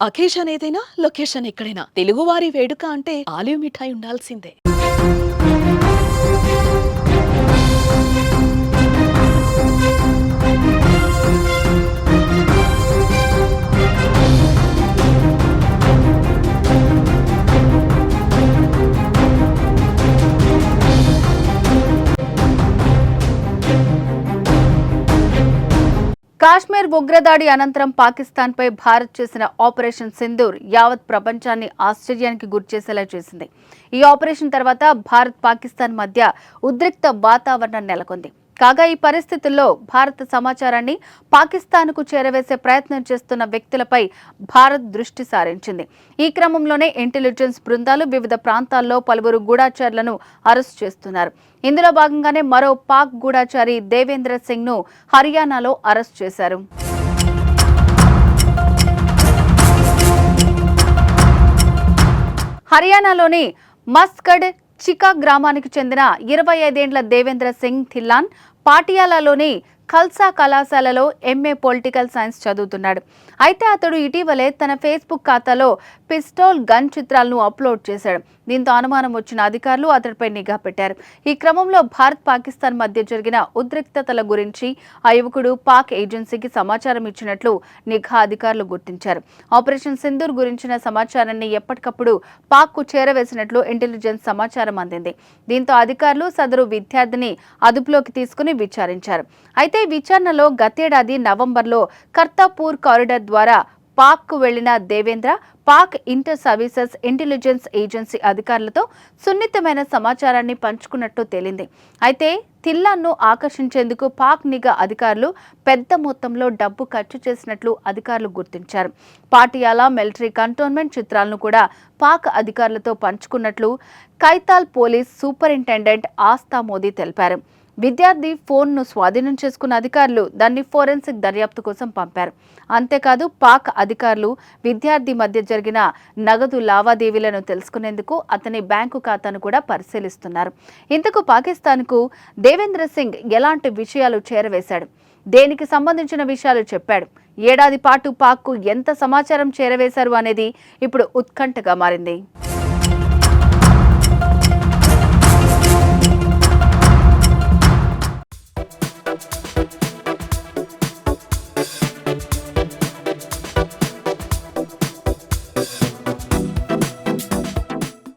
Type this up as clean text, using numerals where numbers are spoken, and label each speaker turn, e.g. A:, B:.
A: Occasion ఏదైనా location ఎక్కడైనా తెలుగువారి వేడుక అంటే ఆలివ్ మిఠాయి ఉండాల్సిందే.
B: కాశ్మీర్ ఉగ్రదాడి అనంతరం పాకిస్తాన్పై భారత్ చేసిన ఆపరేషన్ సింధూర్ యావత్ ప్రపంచాన్ని ఆశ్చర్యానికి గురిచేసేలా చేసింది. ఈ ఆపరేషన్ తర్వాత భారత్ పాకిస్తాన్ మధ్య ఉద్రిక్త వాతావరణం నెలకొంది. కాగా ఈ పరిస్థితుల్లో భారత సమాచారాన్ని పాకిస్తాన్కు చేరవేసే ప్రయత్నం చేస్తున్న వ్యక్తులపై భారత్ దృష్టి సారించింది. ఈ క్రమంలోనే ఇంటెలిజెన్స్ బృందాలు వివిధ ప్రాంతాల్లో పలువురు గూఢచారులను అరెస్టు చేస్తున్నారు. ఇందులో భాగంగానే మరో పాక్ గూఢచారి దేవేంద్ర సింగ్ ను హర్యానాలో అరెస్టు చేశారు. హర్యానాలోని మస్కడ్ చికా గ్రామానికి చెందిన 25 ఏళ్ల దేవేంద్ర సింగ్ థిల్లాన్ పాటియాలాలోని ఖల్సా కళాశాలలో ఎంఏ పొలిటికల్ సైన్స్ చదువుతున్నాడు. అయితే అతడు ఇటీవలే తన ఫేస్బుక్ ఖాతాలో పిస్టోల్ గన్ చిత్రాలను అప్లోడ్ చేశాడు. దీంతో అనుమానం వచ్చిన అధికారులు అతడిపై నిఘా పెట్టారు. ఈ క్రమంలో భారత్ పాకిస్తాన్ మధ్య జరిగిన ఉద్రిక్తతల గురించి ఆ యువకుడు పాక్ ఏజెన్సీకి సమాచారం ఇచ్చినట్లు నిఘా అధికారులు గుర్తించారు. ఆపరేషన్ సింధూర్ గురించిన సమాచారాన్ని ఎప్పటికప్పుడు పాక్కు చేరవేసినట్లు ఇంటెలిజెన్స్ సమాచారం అందింది. దీంతో అధికారులు సదరు విద్యార్థిని అదుపులోకి తీసుకుని విచారించారు. అయితే విచారణలో గతేడాది నవంబర్లో కర్తాపూర్ కారిడార్ ద్వారా పాక్కు వెళ్లిన Devendra Pak inter services intelligence agency అధికారులతో సున్నితమైన సమాచారాన్ని పంచుకున్నట్టు తేలింది. అయితే థిల్లాన్ను ఆకర్షించేందుకు పాక్ నిఘా అధికారులు పెద్ద మొత్తంలో డబ్బు ఖర్చు చేసినట్లు అధికారులు గుర్తించారు. పాటియాలా మిలిటరీ కంటోన్మెంట్ చిత్రాలను కూడా పాక్ అధికారులతో పంచుకున్నట్లు కైతాల్ పోలీస్ సూపరింటెండెంట్ ఆస్థా మోదీ తెలిపారు. విద్యార్థి ఫోన్ను స్వాధీనం చేసుకున్న అధికారులు దాన్ని ఫోరెన్సిక్ దర్యాప్తు కోసం పంపారు. అంతేకాదు పాక్ అధికారులు విద్యార్థి మధ్య జరిగిన నగదు లావాదేవీలను తెలుసుకునేందుకు అతని బ్యాంకు ఖాతాను కూడా పరిశీలిస్తున్నారు. ఇంతకు పాకిస్తాన్కు దేవేంద్ర సింగ్ ఎలాంటి విషయాలు చేరవేశాడు, దేనికి సంబంధించిన విషయాలు చెప్పాడు, ఏడాది పాటు పాక్కు ఎంత సమాచారం చేరవేశారు అనేది ఇప్పుడు ఉత్కంఠగా మారింది.